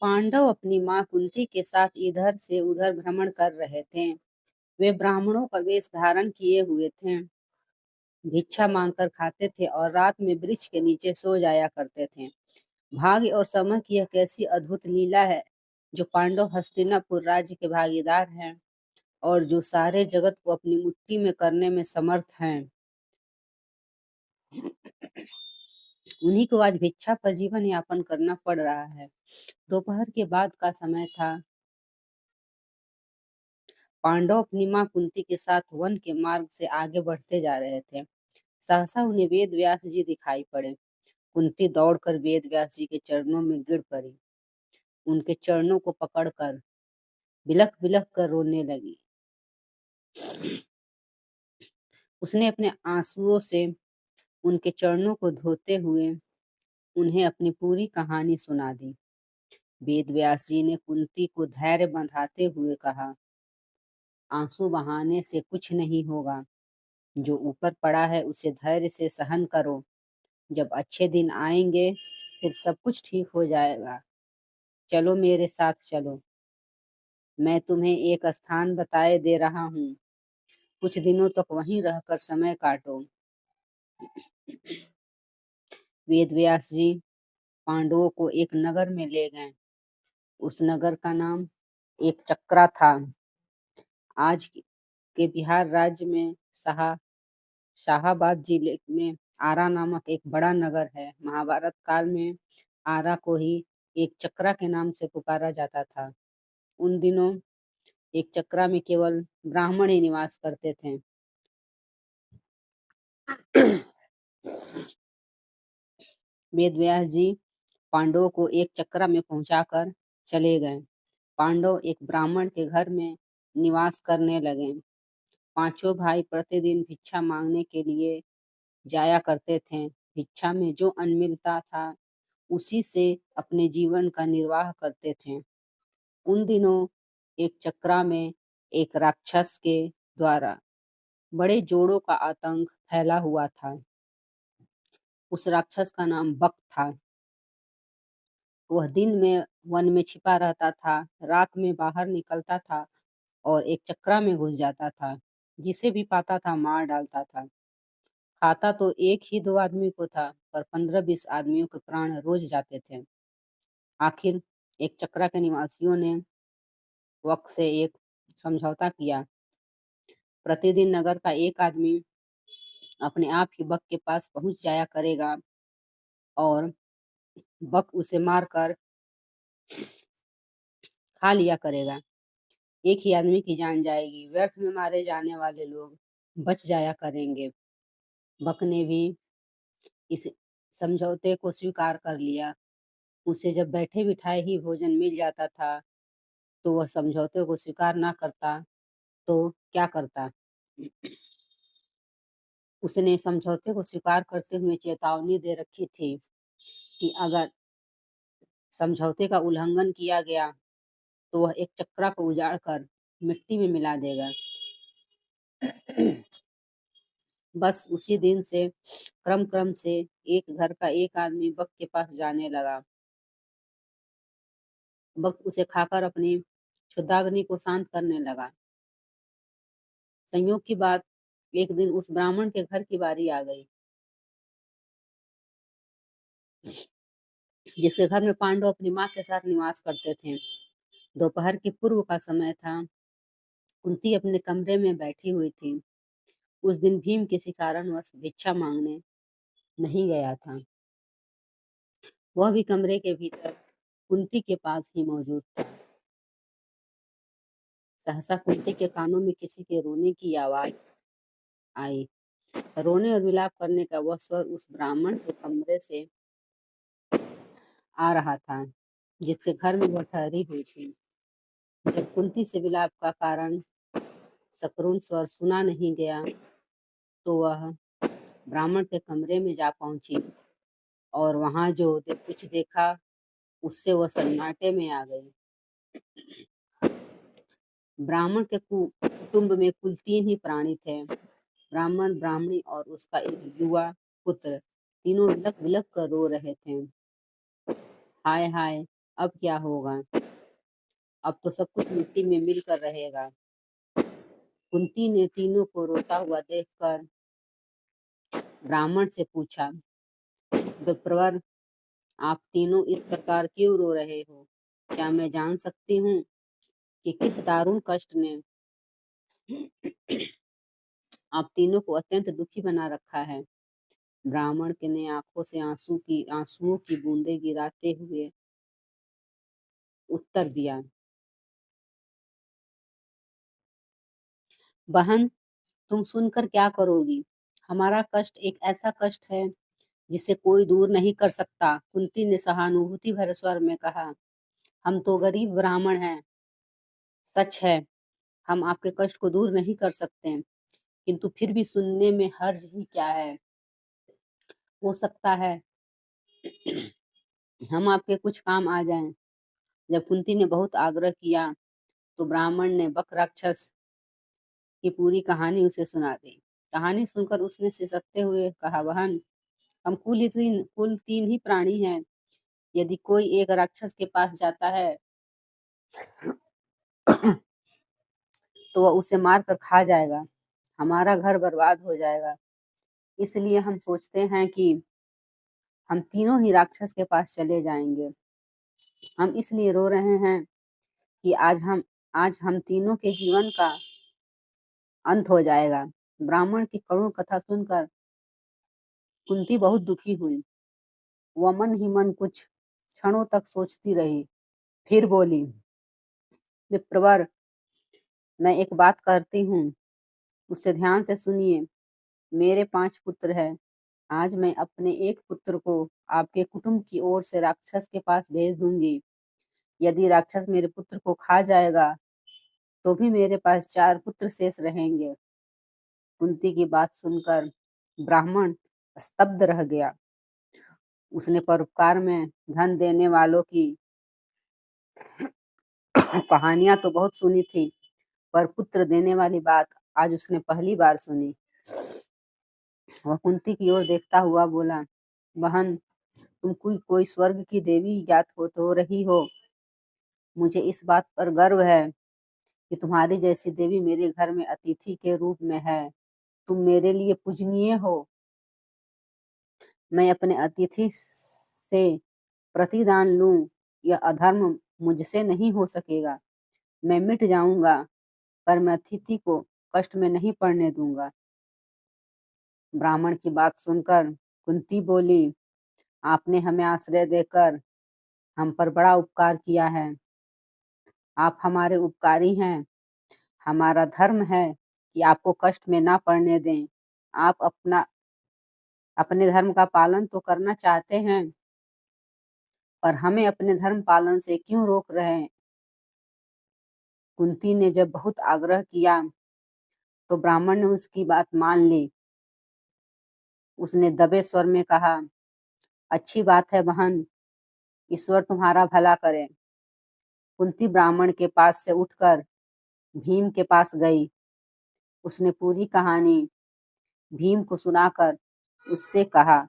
पांडव अपनी माँ कुंती के साथ इधर से उधर भ्रमण कर रहे थे। वे ब्राह्मणों का वेश धारण किए हुए थे, भिक्षा मांगकर खाते थे और रात में वृक्ष के नीचे सो जाया करते थे। भाग्य और समय की यह कैसी अद्भुत लीला है, जो पांडव हस्तिनापुर राज्य के भागीदार हैं और जो सारे जगत को अपनी मुट्ठी में करने में समर्थ हैं। उन्हीं को आज भिक्षा पर जीवन यापन करना पड़ रहा है। दोपहर के बाद का समय था। पांडव अपनी माँ कुंती के साथ वन के मार्ग से आगे बढ़ते जा रहे थे। सहसा उन्हें वेद व्यास जी दिखाई पड़े। कुंती दौड़कर वेद व्यास जी के चरणों में गिर पड़ी। उनके चरणों को पकड़कर बिलख बिलख कर रोने लगी। उसने अपने आंसुओं से उनके चरणों को धोते हुए उन्हें अपनी पूरी कहानी सुना दी। वेद व्यास जी ने कुंती को धैर्य बंधाते हुए कहा, आंसू बहाने से कुछ नहीं होगा। जो ऊपर पड़ा है उसे धैर्य से सहन करो। जब अच्छे दिन आएंगे फिर सब कुछ ठीक हो जाएगा। चलो मेरे साथ चलो। मैं तुम्हें एक स्थान बताए दे रहा हूँ। कुछ दिनों तक वहीं रहकर समय काटो। वेद व्यास जी पांडवों को एक नगर में ले गए। उस नगर का नाम एक चक्रा था। आज के बिहार राज्य में शाहाबाद जिले में आरा नामक एक बड़ा नगर है। महाभारत काल में आरा को ही एक चक्रा के नाम से पुकारा जाता था। उन दिनों एक चक्रा में केवल ब्राह्मण ही निवास करते थे। वेदव्यास जी पांडवों को एक चक्रा में पहुंचाकर चले गए। पांडव एक ब्राह्मण के घर में निवास करने लगे। पांचों भाई प्रतिदिन भिक्षा मांगने के लिए जाया करते थे। भिक्षा में जो अन्न मिलता था उसी से अपने जीवन का निर्वाह करते थे। उन दिनों एक चक्रा में एक राक्षस के द्वारा बड़े जोड़ों का आतंक फैला हुआ था। उस राक्षस का नाम बक था। वह दिन में वन में छिपा रहता था, रात में बाहर निकलता था और एक चक्रा में घुस जाता था। जिसे भी पाता था मार डालता था। खाता तो एक ही दो आदमी को था, पर 15-20 आदमियों के प्राण रोज जाते थे। आखिर एक चक्रा के निवासियों ने वक्त से एक समझौता किया। प्रतिदिन नगर का एक आदमी अपने आप ही बक के पास पहुंच जाया करेगा और बक उसे मारकर खा लिया करेगा। एक ही आदमी की जान जाएगी। व्यर्थ में मारे जाने वाले लोग बच जाया करेंगे। बक ने भी इस समझौते को स्वीकार कर लिया। उसे जब बैठे बिठाए ही भोजन मिल जाता था तो वह समझौते को स्वीकार ना करता तो क्या करता। उसने समझौते को स्वीकार करते हुए चेतावनी दे रखी थी कि अगर समझौते का उल्लंघन किया गया तो वह एक चक्रा को उजाड़ कर मिट्टी में मिला देगा। बस उसी दिन से क्रम क्रम से एक घर का एक आदमी बक के पास जाने लगा। बक उसे खाकर अपनी क्षुधाग्नि को शांत करने लगा। संयोग की बात, एक दिन उस ब्राह्मण के घर की बारी आ गई, जिसके घर में पांडव अपनी माँ के साथ निवास करते थे। दोपहर के पूर्व का समय था। कुंती अपने कमरे में बैठी हुई थी। उस दिन भीम किसी कारणवश भिक्षा मांगने नहीं गया था। वह भी कमरे के भीतर कुंती के पास ही मौजूद था। सहसा कुंती के कानों में किसी के रोने की आवाज आई। रोने और विलाप करने का वह स्वर उस ब्राह्मण के कमरे से आ रहा था, जिसके घर में वह ठहरी हुई थी। जब कुंती से विलाप का कारण सकरुण स्वर सुना नहीं गया तो वह ब्राह्मण के कमरे में जा पहुंची और वहां जो कुछ देखा उससे वह सन्नाटे में आ गई। ब्राह्मण के कुटुंब में कुल 3 ही प्राणी थे, ब्राह्मण, ब्राह्मणी और उसका एक युवा पुत्र। तीनों विलख विलख कर रो रहे थे। हाय हाय, अब क्या होगा? अब तो सब कुछ मिट्टी में मिलकर रहेगा। कुंती ने तीनों को रोता हुआ देखकर ब्राह्मण से पूछा, विप्रवर, आप तीनों इस प्रकार क्यों रो रहे हो? क्या मैं जान सकती हूँ कि किस दारुण कष्ट ने आप तीनों को अत्यंत दुखी बना रखा है? ब्राह्मण के ने आंखों से आंसुओं की बूंदें गिराते हुए उत्तर दिया, बहन, तुम सुनकर क्या करोगी? हमारा कष्ट एक ऐसा कष्ट है जिसे कोई दूर नहीं कर सकता। कुंती ने सहानुभूति भरे स्वर में कहा, हम तो गरीब ब्राह्मण हैं। सच है, हम आपके कष्ट को दूर नहीं कर सकते, किंतु फिर भी सुनने में हर्ज ही क्या है? हो सकता है हम आपके कुछ काम आ जाएं। जब कुंती ने बहुत आग्रह किया तो ब्राह्मण ने बक राक्षस की पूरी कहानी उसे सुना दी। कहानी सुनकर उसने सिसकते हुए कहा, बहन, हम कुल तीन ही प्राणी हैं। यदि कोई एक राक्षस के पास जाता है तो वह उसे मार कर खा जाएगा, हमारा घर बर्बाद हो जाएगा। इसलिए हम सोचते हैं कि हम तीनों ही राक्षस के पास चले जाएंगे। हम इसलिए रो रहे हैं कि आज हम तीनों के जीवन का अंत हो जाएगा। ब्राह्मण की करुण कथा सुनकर कुंती बहुत दुखी हुई। वह मन ही मन कुछ क्षणों तक सोचती रही, फिर बोली, विप्रवर, मैं एक बात करती हूँ, उसे ध्यान से सुनिए। मेरे 5 पुत्र हैं। आज मैं अपने एक पुत्र को आपके कुटुंब की ओर से राक्षस के पास भेज दूंगी। यदि राक्षस मेरे पुत्र को खा जाएगा तो भी मेरे पास 4 पुत्र शेष रहेंगे। कुंती की बात सुनकर ब्राह्मण स्तब्ध रह गया। उसने परोपकार में धन देने वालों की कहानियां तो बहुत सुनी थी, पर पुत्र देने वाली बात आज उसने पहली बार सुनी। वह कुंती की ओर देखता हुआ बोला, बहन, तुम कोई स्वर्ग की देवी ज्ञात हो रही हो। मुझे इस बात पर गर्व है कि तुम्हारी जैसी देवी मेरे घर में अतिथि के रूप में है। तुम मेरे लिए पूजनीय हो। मैं अपने अतिथि से प्रतिदान लूं, यह अधर्म मुझसे नहीं हो सकेगा। मैं मिट जाऊंगा, पर मैं अतिथि को कष्ट में नहीं पड़ने दूंगा। ब्राह्मण की बात सुनकर कुंती बोली, आपने हमें आश्रय देकर हम पर बड़ा उपकार किया है। आप हमारे उपकारी हैं। हमारा धर्म है कि आपको कष्ट में ना पड़ने दें। आप अपने धर्म का पालन तो करना चाहते हैं, पर हमें अपने धर्म पालन से क्यों रोक रहे हैं? कुंती ने जब बहुत आग्रह किया तो ब्राह्मण ने उसकी बात मान ली। उसने दबे स्वर में कहा, अच्छी बात है बहन, ईश्वर तुम्हारा भला करे। कुंती ब्राह्मण के पास से उठकर भीम के पास गई। उसने पूरी कहानी भीम को सुनाकर उससे कहा,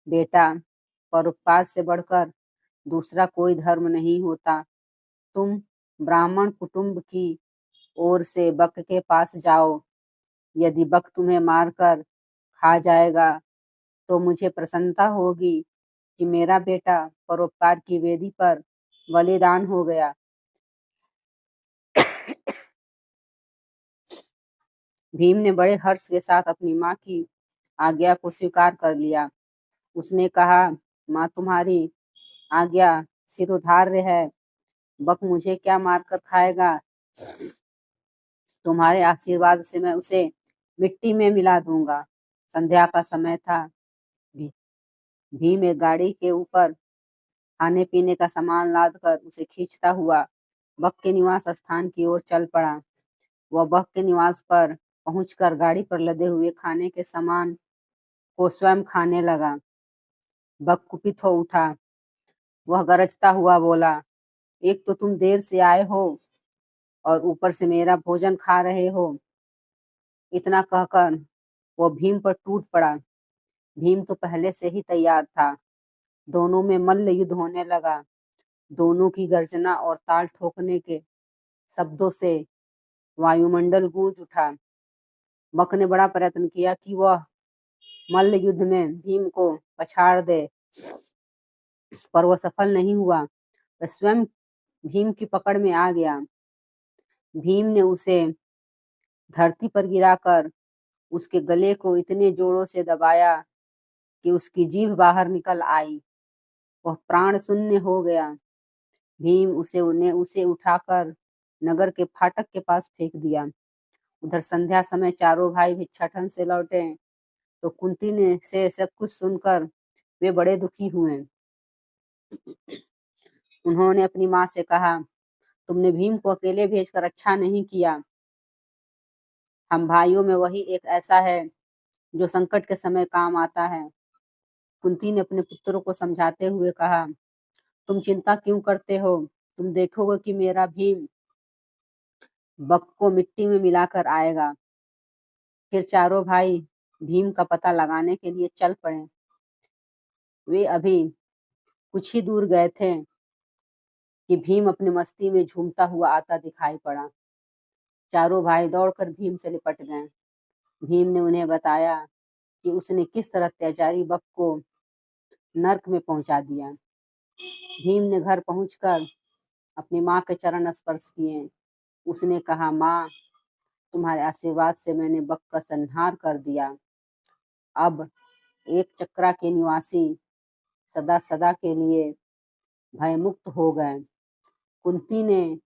बेटा, परोपकार से बढ़कर दूसरा कोई धर्म नहीं होता। तुम ब्राह्मण कुटुंब की ओर से बक के पास जाओ। यदि बक तुम्हें मारकर खा जाएगा तो मुझे प्रसन्नता होगी कि मेरा बेटा परोपकार की वेदी पर बलिदान हो गया। भीम ने बड़े हर्ष के साथ अपनी माँ की आज्ञा को स्वीकार कर लिया। उसने कहा, माँ, तुम्हारी आज्ञा शिरोधार्य है। बक मुझे क्या मारकर खाएगा? तुम्हारे आशीर्वाद से मैं उसे मिट्टी में मिला दूंगा। संध्या का समय था। भी- भीम एक गाड़ी के ऊपर खाने पीने का सामान लाद कर उसे खींचता हुआ बक के निवास स्थान की ओर चल पड़ा। वह बक के निवास पर पहुंचकर गाड़ी पर लदे हुए खाने के सामान को स्वयं खाने लगा। बक कुपित हो उठा। वह गरजता हुआ बोला, एक तो तुम देर से आए हो और ऊपर से मेरा भोजन खा रहे हो। इतना कहकर वह भीम पर टूट पड़ा। भीम तो पहले से ही तैयार था। दोनों में मल्ल युद्ध होने लगा। दोनों की गर्जना और ताल ठोकने के शब्दों से वायुमंडल गूंज उठा। बक ने बड़ा प्रयत्न किया कि वह मल्ल युद्ध में भीम को पछाड़ दे, पर वह सफल नहीं हुआ। वह स्वयं भीम की पकड़ में आ गया। भीम ने उसे धरती पर गिराकर उसके गले को इतने जोरों से दबाया कि उसकी जीभ बाहर निकल आई। वह प्राण शून्य हो गया। भीम उसे उठाकर नगर के फाटक के पास फेंक दिया। उधर संध्या समय चारों भाई भिक्षाटन से लौटे तो कुंती ने से सब कुछ सुनकर वे बड़े दुखी हुए। उन्होंने अपनी माँ से कहा, तुमने भीम को अकेले भेजकर अच्छा नहीं किया। हम भाइयों में वही एक ऐसा है जो संकट के समय काम आता है। कुंती ने अपने पुत्रों को समझाते हुए कहा, तुम चिंता क्यों करते हो? तुम देखोगे कि मेरा भीम बक को मिट्टी में मिलाकर आएगा। फिर चारों भाई भीम का पता लगाने के लिए चल पड़े। वे अभी कुछ ही दूर गए थे कि भीम अपनी मस्ती में झूमता हुआ आता दिखाई पड़ा। चारों भाई दौड़कर भीम से लिपट गए। भीम ने उन्हें बताया कि उसने किस तरह अत्याचारी बक को नर्क में पहुंचा दिया। भीम ने घर पहुंचकर अपनी माँ के चरण स्पर्श किए। उसने कहा, माँ, तुम्हारे आशीर्वाद से मैंने बक का संहार कर दिया। अब एक चक्रा के निवासी सदा सदा के लिए भयमुक्त हो गए। कुंती ने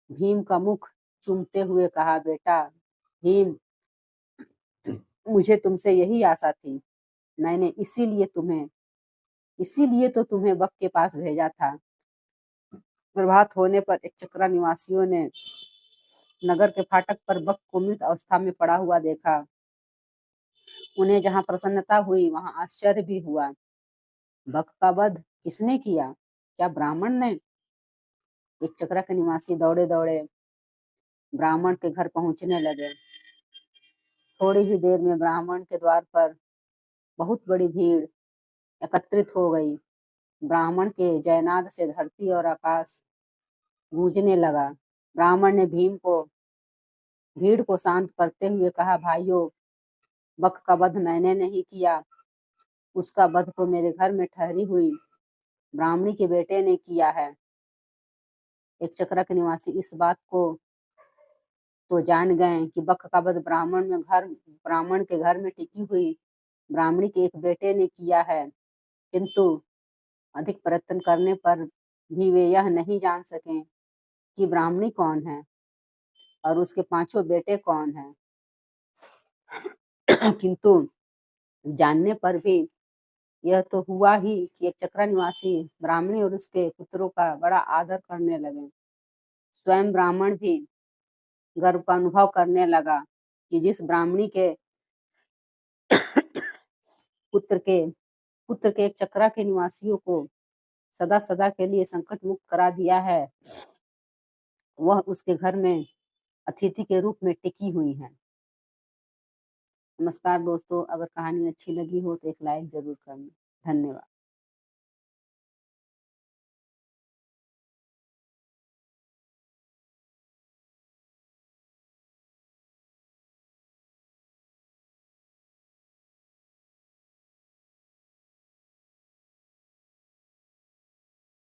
भीम का मुख चूमते हुए कहा, बेटा भीम, मुझे तुमसे यही आशा थी। मैंने इसीलिए तो तुम्हें बक के पास भेजा था। प्रभात होने पर एक चक्रा निवासियों ने नगर के फाटक पर बक को मृत अवस्था में पड़ा हुआ देखा। उन्हें जहां प्रसन्नता हुई वहां आश्चर्य भी हुआ। बक का वध किसने किया? क्या ब्राह्मण ने? एक चक्रा के निवासी दौड़े दौड़े ब्राह्मण के घर पहुंचने लगे। थोड़ी ही देर में ब्राह्मण के द्वार पर बहुत बड़ी भीड़ एकत्रित हो गई। ब्राह्मण के जयनाद से धरती और आकाश गूंजने लगा। ब्राह्मण ने भीड़ को शांत करते हुए कहा, भाइयों, बक का वध मैंने नहीं किया। उसका वध तो मेरे घर में ठहरी हुई ब्राह्मणी के बेटे ने किया है। एक चक्रा के निवासी इस बात को तो जान गए कि बक का वध ब्राह्मण के घर में टिकी हुई ब्राह्मणी के एक बेटे ने किया है, किंतु अधिक प्रयत्न करने पर भी वे यह नहीं जान सके कि ब्राह्मणी कौन है और उसके पांचों बेटे कौन हैं। किंतु जानने पर भी यह तो हुआ ही कि एक चक्रा निवासी ब्राह्मणी और उसके पुत्रों का बड़ा आदर करने लगे। स्वयं ब्राह्मण भी गर्व का अनुभव करने लगा कि जिस ब्राह्मणी के पुत्र के एक चक्रा के निवासियों को सदा सदा के लिए संकट मुक्त करा दिया है, वह उसके घर में अतिथि के रूप में टिकी हुई है। नमस्कार दोस्तों, अगर कहानी अच्छी लगी हो तो एक लाइक जरूर करना। धन्यवाद।